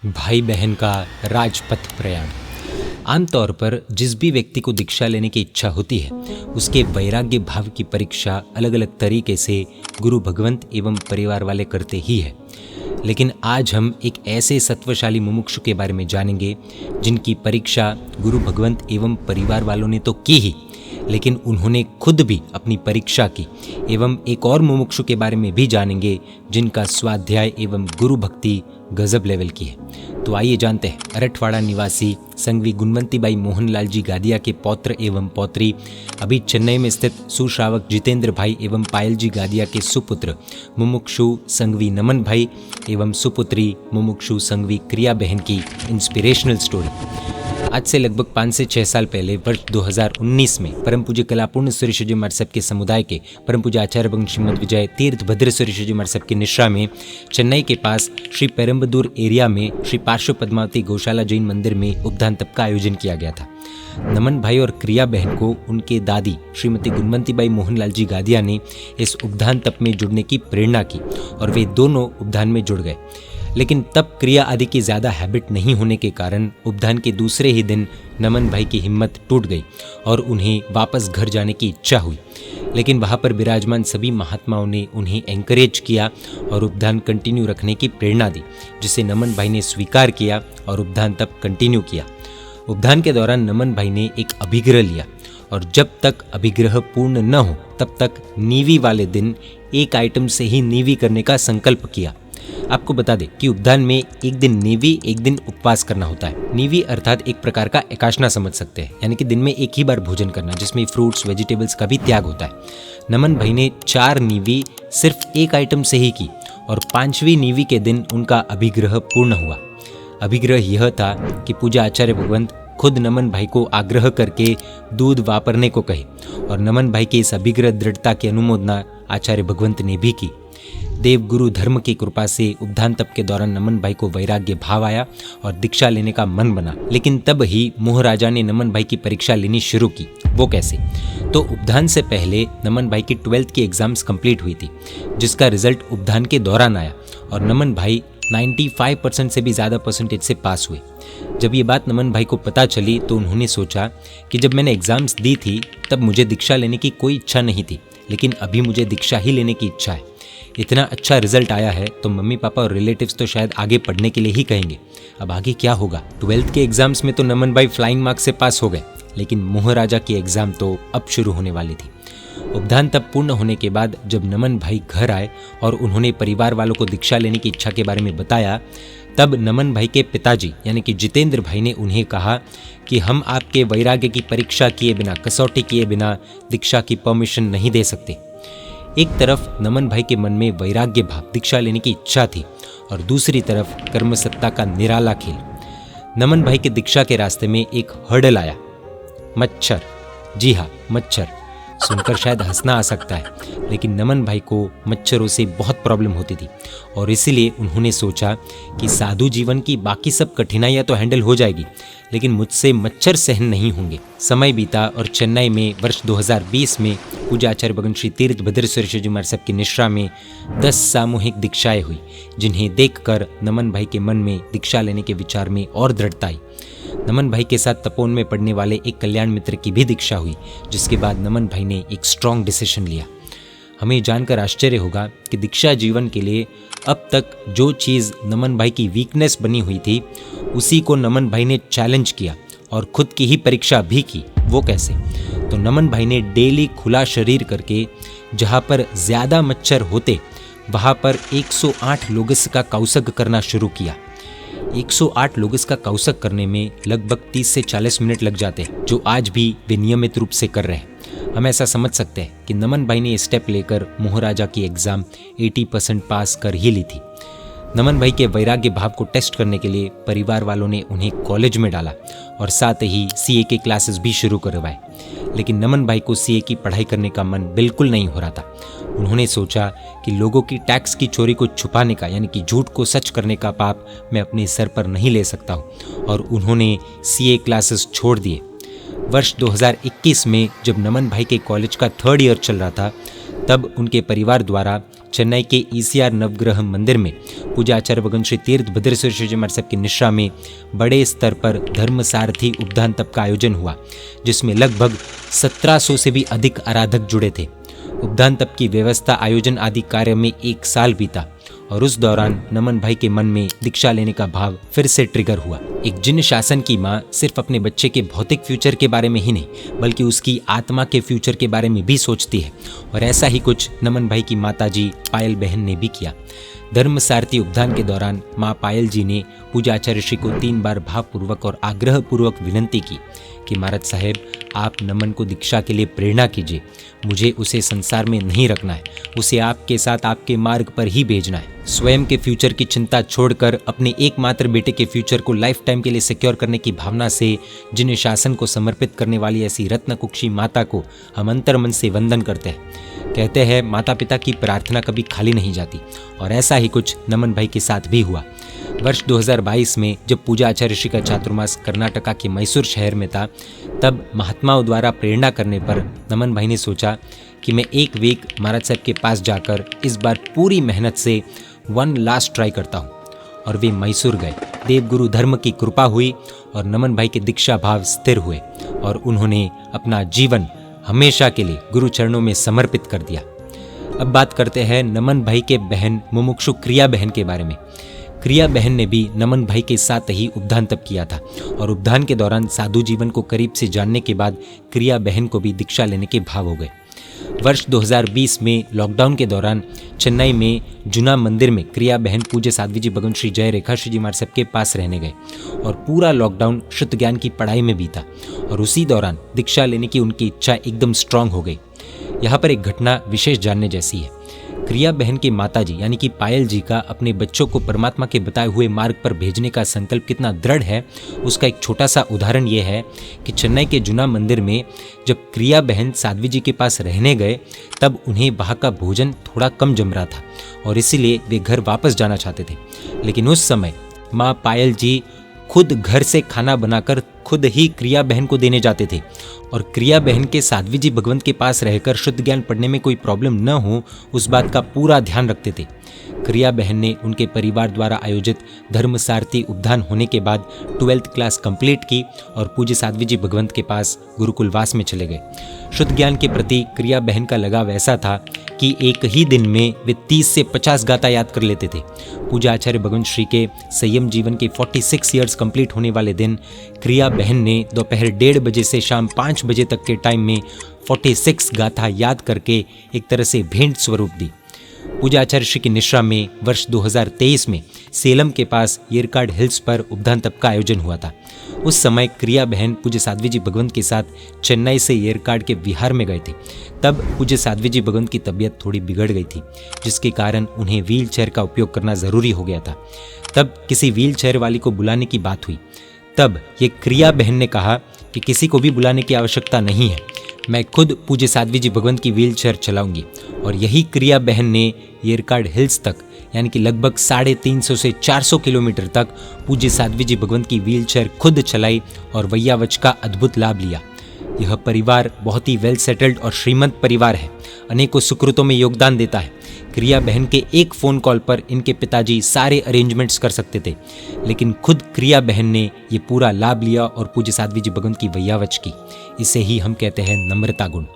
भाई बहन का राजपथ प्रयाण। आमतौर पर जिस भी व्यक्ति को दीक्षा लेने की इच्छा होती है उसके वैराग्य भाव की परीक्षा अलग अलग तरीके से गुरु भगवंत एवं परिवार वाले करते ही है। लेकिन आज हम एक ऐसे सत्वशाली मुमुक्षु के बारे में जानेंगे जिनकी परीक्षा गुरु भगवंत एवं परिवार वालों ने तो की ही, लेकिन उन्होंने खुद भी अपनी परीक्षा की। एवं एक और मुमुक्षु के बारे में भी जानेंगे जिनका स्वाध्याय एवं गुरु भक्ति गजब लेवल की है। तो आइए जानते हैं अरठवाड़ा निवासी संघवी गुणवंतीबाई मोहनलाल जी गादिया के पौत्र एवं पौत्री, अभी चेन्नई में स्थित सुश्रावक जितेंद्र भाई एवं पायल जी गादिया के सुपुत्र मुमुक्षु संघवी नमन भाई एवं सुपुत्री मुमुक्षु संघवी क्रिया बहन की इंस्पिरेशनल स्टोरी। आज से लगभग 5 से 6 साल पहले वर्ष 2019 में परम पूज्य कलापूर्ण सूर्यशजी महाराज साहब के समुदाय के परम पूज्य आचार्य भगवान श्रीमद विजय तीर्थ भद्र सूर्यशजी महाराज साहब की निश्रा में चेन्नई के पास श्री पेरम्बदूर एरिया में श्री पार्श्व पद्मावती गौशाला जैन मंदिर में उपदान तप का आयोजन किया गया था। नमन भाई और क्रिया बहन को उनके दादी श्रीमती गुणवंतीबाई मोहनलाल जी गादिया ने इस उपदान तप में जुड़ने की प्रेरणा की और वे दोनों उपदान में जुड़ गए। लेकिन तब क्रिया आदि की ज़्यादा हैबिट नहीं होने के कारण उपदान के दूसरे ही दिन नमन भाई की हिम्मत टूट गई और उन्हें वापस घर जाने की इच्छा हुई। लेकिन वहाँ पर विराजमान सभी महात्माओं ने उन्हें एंकरेज किया और उपदान कंटिन्यू रखने की प्रेरणा दी, जिसे नमन भाई ने स्वीकार किया और उपदान तब कंटिन्यू किया। उपदान के दौरान नमन भाई ने एक अभिग्रह लिया और जब तक अभिग्रह पूर्ण न हो तब तक नीवी वाले दिन एक आइटम से ही नीवी करने का संकल्प किया। आपको बता दें कि उपदान में एक दिन नीवी एक दिन उपवास करना होता है। नीवी अर्थात एक प्रकार का एकाशना समझ सकते हैं, यानी कि दिन में एक ही बार भोजन करना जिसमें फ्रूट्स वेजिटेबल्स का भी त्याग होता है। नमन भाई ने 4 नीवी सिर्फ एक आइटम से ही की और 5वीं नीवी के दिन उनका अभिग्रह पूर्ण हुआ। अभिग्रह यह था कि पूज्य आचार्य भगवंत खुद नमन भाई को आग्रह करके दूध वापरने को कहे और नमन भाई के इस अभिग्रह दृढ़ता की अनुमोदना आचार्य भगवंत ने भी की। देव गुरु धर्म की कृपा से उपदान तप के दौरान नमन भाई को वैराग्य भाव आया और दीक्षा लेने का मन बना। लेकिन तब ही मोहराजा ने नमन भाई की परीक्षा लेनी शुरू की। वो कैसे? तो उपदान से पहले नमन भाई की 12th की एग्जाम्स कंप्लीट हुई थी, जिसका रिजल्ट उपदान के दौरान आया और नमन भाई 95% से भी ज़्यादा परसेंटेज से पास हुए। जब ये बात नमन भाई को पता चली तो उन्होंने सोचा कि जब मैंने एग्ज़ाम्स दी थी तब मुझे दीक्षा लेने की कोई इच्छा नहीं थी, लेकिन अभी मुझे दीक्षा ही लेने की इच्छा है। इतना अच्छा रिजल्ट आया है तो मम्मी पापा और रिलेटिव्स तो शायद आगे पढ़ने के लिए ही कहेंगे। अब आगे क्या होगा? 12th के एग्जाम्स में तो नमन भाई फ्लाइंग मार्क्स से पास हो गए, लेकिन मोहराजा की एग्ज़ाम तो अब शुरू होने वाली थी। उपदान तब पूर्ण होने के बाद जब नमन भाई घर आए और उन्होंने परिवार वालों को दीक्षा लेने की इच्छा के बारे में बताया, तब नमन भाई के पिताजी यानी कि जितेंद्र भाई ने उन्हें कहा कि हम आपके वैराग्य की परीक्षा किए बिना, कसौटी किए बिना दीक्षा की परमिशन नहीं दे सकते। एक तरफ नमन भाई के मन में वैराग्य भाव, दीक्षा लेने की इच्छा थी और दूसरी तरफ कर्मसत्ता का निराला खेल। नमन भाई के दीक्षा के रास्ते में एक हर्डल आया, मच्छर। जी हाँ, मच्छर। सुनकर शायद हंसना आ सकता है, लेकिन नमन भाई को मच्छरों से बहुत प्रॉब्लम होती थी और इसीलिए उन्होंने सोचा कि साधु जीवन की बाकी सब कठिनाइयाँ तो हैंडल हो जाएगी, लेकिन मुझसे मच्छर सहन नहीं होंगे। समय बीता और चेन्नई में वर्ष 2020 में पूज्य आचार्य भगवान श्री तीर्थ भद्र सूर्यशजी महाराज साहब की निश्रा में 10 सामूहिक दीक्षाएं हुई, जिन्हें देखकर नमन भाई के मन में दीक्षा लेने के विचार में और दृढ़ता आई। नमन भाई के साथ तपोवन में पढ़ने वाले एक कल्याण मित्र की भी दीक्षा हुई, जिसके बाद नमन भाई ने एक स्ट्रॉन्ग डिसीजन लिया। हमें जानकर आश्चर्य होगा कि दीक्षा जीवन के लिए अब तक जो चीज़ नमन भाई की वीकनेस बनी हुई थी उसी को नमन भाई ने चैलेंज किया और खुद की ही परीक्षा भी की। वो कैसे? तो नमन भाई ने डेली खुला शरीर करके जहाँ पर ज़्यादा मच्छर होते वहाँ पर 108 लोगस का कौशक करना शुरू किया। 108 लोगस का कौशक करने में लगभग 30 से 40 मिनट लग जाते हैं, जो आज भी वे नियमित रूप से कर रहे हैं। हम ऐसा समझ सकते हैं कि नमन भाई ने स्टेप लेकर मोहराजा की एग्ज़ाम 80% पास कर ही ली थी। नमन भाई के वैराग्य भाव को टेस्ट करने के लिए परिवार वालों ने उन्हें कॉलेज में डाला और साथ ही सीए के क्लासेस भी शुरू करवाए। लेकिन नमन भाई को सीए की पढ़ाई करने का मन बिल्कुल नहीं हो रहा था। उन्होंने सोचा कि लोगों की टैक्स की चोरी को छुपाने का यानी कि झूठ को सच करने का पाप मैं अपने सर पर नहीं ले सकता हूँ और उन्होंने सीए क्लासेस छोड़ दिए। वर्ष 2021 में जब नमन भाई के कॉलेज का 3rd ईयर चल रहा था तब उनके परिवार द्वारा चेन्नई के ईसीआर नवग्रह मंदिर में पूज्य आचार्य भगवान श्री तीर्थ भद्रेश्वर जी महाराज साहब की निश्रा में बड़े स्तर पर धर्म सारथी उपदान तप का आयोजन हुआ, जिसमें लगभग 1700 से भी अधिक आराधक जुड़े थे। उपदान तप की व्यवस्था, आयोजन आदि कार्य में 1 साल बीता और उस दौरान नमन भाई के मन में दीक्षा लेने का भाव फिर से ट्रिगर हुआ। एक जिन शासन की माँ सिर्फ अपने बच्चे के भौतिक फ्यूचर के बारे में ही नहीं बल्कि उसकी आत्मा के फ्यूचर के बारे में भी सोचती है, और ऐसा ही कुछ नमन भाई की माताजी पायल बहन ने भी किया। धर्म सारथी उपदान के दौरान माँ पायल जी ने पूज्य आचार्य श्री को 3 बार भावपूर्वक और आग्रहपूर्वक विनंती की कि महाराज साहेब, आप नमन को दीक्षा के लिए प्रेरणा कीजिए। मुझे उसे संसार में नहीं रखना है, उसे आपके साथ आपके मार्ग पर ही भेजना है। स्वयं के फ्यूचर की चिंता छोड़कर अपने एकमात्र बेटे के फ्यूचर को लाइफ टाइम के लिए सिक्योर करने की भावना से जिन शासन को समर्पित करने वाली ऐसी रत्नकुक्षी माता को हम अंतर मन से वंदन करते हैं। कहते हैं माता पिता की प्रार्थना कभी खाली नहीं जाती, और ऐसा ही कुछ नमन भाई के साथ भी हुआ। वर्ष 2022 में जब पूज्य आचार्य श्री का चातुर्मास कर्नाटका के मैसूर शहर में था, तब महात्माओं द्वारा प्रेरणा करने पर नमन भाई ने सोचा कि मैं 1 वीक महाराज साहब के पास जाकर इस बार पूरी मेहनत से 1 लास्ट ट्राई करता हूँ। और वे मैसूर गए। देवगुरु धर्म की कृपा हुई और नमन भाई के दीक्षा भाव स्थिर हुए और उन्होंने अपना जीवन हमेशा के लिए गुरु चरणों में समर्पित कर दिया। अब बात करते हैं नमन भाई के बहन मुमुक्षु क्रिया बहन के बारे में। क्रिया बहन ने भी नमन भाई के साथ ही उपदान तप किया था और उपदान के दौरान साधु जीवन को करीब से जानने के बाद क्रिया बहन को भी दीक्षा लेने के भाव हो गए। वर्ष 2020 में लॉकडाउन के दौरान चेन्नई में जुना मंदिर में क्रिया बहन पूज्य साध्वी जी भगवान श्री जय रेखा श्री जी महाराज साहब के पास रहने गए और पूरा लॉकडाउन शुद्ध ज्ञान की पढ़ाई में बीता और उसी दौरान दीक्षा लेने की उनकी इच्छा एकदम स्ट्रांग हो गई। यहाँ पर एक घटना विशेष जानने जैसी है। क्रिया बहन के माताजी यानी कि पायल जी का अपने बच्चों को परमात्मा के बताए हुए मार्ग पर भेजने का संकल्प कितना दृढ़ है, उसका एक छोटा सा उदाहरण ये है कि चेन्नई के जुना मंदिर में जब क्रिया बहन साध्वी जी के पास रहने गए तब उन्हें वहाँ का भोजन थोड़ा कम जम रहा था और इसीलिए वे घर वापस जाना चाहते थे। लेकिन उस समय माँ पायल जी खुद घर से खाना बनाकर खुद ही क्रिया बहन को देने जाते थे और क्रिया बहन के साध्वी जी भगवंत के पास रहकर शुद्ध ज्ञान पढ़ने में कोई प्रॉब्लम न हो उस बात का पूरा ध्यान रखते थे। क्रिया बहन ने उनके परिवार द्वारा आयोजित धर्म सारथी उपदान होने के बाद 12th क्लास कंप्लीट की और पूज्य साध्वी जी भगवंत के पास गुरुकुलवास में चले गए। शुद्ध ज्ञान के प्रति क्रिया बहन का लगाव ऐसा था कि एक ही दिन में वे 30 से 50 गाथा याद कर लेते थे। पूज्य आचार्य भगवान श्री के संयम जीवन के 46 ईयर्स कंप्लीट होने वाले दिन क्रिया बहन ने दोपहर 1:30 बजे से शाम 5 बजे तक के टाइम में 46 गाथा याद करके एक तरह से भेंट स्वरूप दी। पूज्य आचार्य श्री की निश्रा में वर्ष 2023 में सेलम के पास येरकाड हिल्स पर उपदान तप का आयोजन हुआ था। उस समय क्रिया बहन पूज्य साध्वी जी भगवंत के साथ चेन्नई से येरकाड के विहार में गए थे। तब पूज्य साध्वी जी भगवंत की तबीयत थोड़ी बिगड़ गई थी, जिसके कारण उन्हें व्हील चेयर का उपयोग करना जरूरी हो गया था। तब किसी व्हील चेयर वाली को बुलाने की बात हुई। तब ये क्रिया बहन ने कहा कि किसी को भी बुलाने की आवश्यकता नहीं है, मैं खुद पूज्य साध्वी जी भगवंत की व्हील चेयर चलाऊंगी। और यही क्रिया बहन ने येरकाड हिल्स तक यानी कि लगभग 350 से 400 किलोमीटर तक पूज्य साध्वी जी भगवंत की व्हील चेयर खुद चलाई और वैयावच का अद्भुत लाभ लिया। यह परिवार बहुत ही वेल सेटल्ड और श्रीमंत परिवार है, अनेकों सुकृतों में योगदान देता है। क्रिया बहन के एक फ़ोन कॉल पर इनके पिताजी सारे अरेंजमेंट्स कर सकते थे, लेकिन खुद क्रिया बहन ने ये पूरा लाभ लिया और पूज्य साध्वी जी भगवंत की वैयावच की। इसे ही हम कहते हैं नम्रता गुण।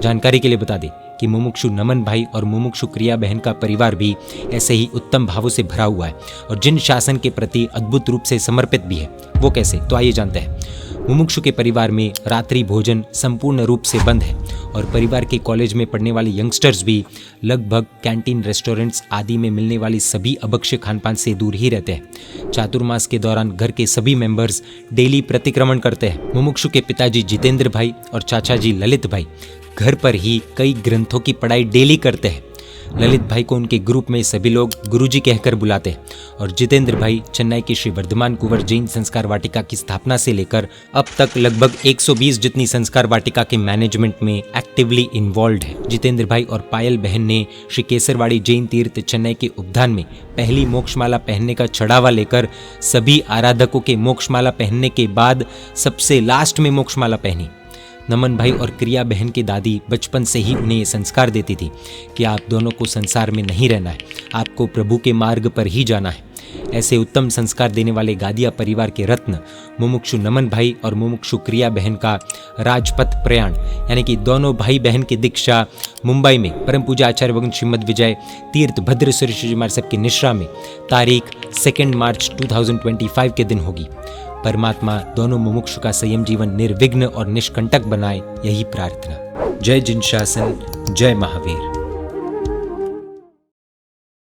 जानकारी के लिए बता दें कि मुमुक्षु नमन भाई और मुमुक्षु क्रिया बहन का परिवार भी ऐसे ही उत्तम भावों से भरा हुआ है और जिन शासन के प्रति अद्भुत रूप से समर्पित भी है। वो कैसे, तो आइए जानते हैं। मुमुक्षु के परिवार में रात्रि भोजन संपूर्ण रूप से बंद है और परिवार के कॉलेज में पढ़ने वाले यंगस्टर्स भी लगभग कैंटीन, रेस्टोरेंट्स आदि में मिलने वाली सभी अभक्ष्य खानपान से दूर ही रहते हैं। चातुर्मास के दौरान घर के सभी मेंबर्स डेली प्रतिक्रमण करते हैं। मुमुक्षु के पिताजी जितेंद्र भाई और चाचा जी ललित भाई घर पर ही कई ग्रंथों की पढ़ाई डेली करते हैं। ललित भाई को उनके ग्रुप में सभी लोग गुरुजी कहकर बुलाते हैं और जितेंद्र भाई चेन्नई की श्री वर्धमान कुंवर जैन संस्कार वाटिका की स्थापना से लेकर अब तक लगभग 120 जितनी संस्कार वाटिका के मैनेजमेंट में एक्टिवली इन्वॉल्व है। जितेंद्र भाई और पायल बहन ने श्री केसरवाड़ी जैन तीर्थ चेन्नई के उपधान में पहली मोक्षमाला पहनने का चढ़ावा लेकर सभी आराधकों के मोक्षमाला पहनने के बाद सबसे लास्ट में मोक्षमाला पहनी। नमन भाई और क्रिया बहन की दादी बचपन से ही उन्हें ये संस्कार देती थी कि आप दोनों को संसार में नहीं रहना है, आपको प्रभु के मार्ग पर ही जाना है। ऐसे उत्तम संस्कार देने वाले गादिया परिवार के रत्न मुमुक्षु नमन भाई और मुमुक्षु क्रिया बहन का राजपथ प्रयाण, यानी कि दोनों भाई बहन की दीक्षा मुंबई में परम पूजा आचार्य भगवान श्रीमद विजय तीर्थ भद्र सुरेश जी महाराज की निश्रा में तारीख 2 मार्च 2025 के दिन होगी। परमात्मा दोनों मुमुक्षु का संयम जीवन निर्विघ्न और निष्कंटक बनाए, यही प्रार्थना। जय जिन शासन, जय महावीर।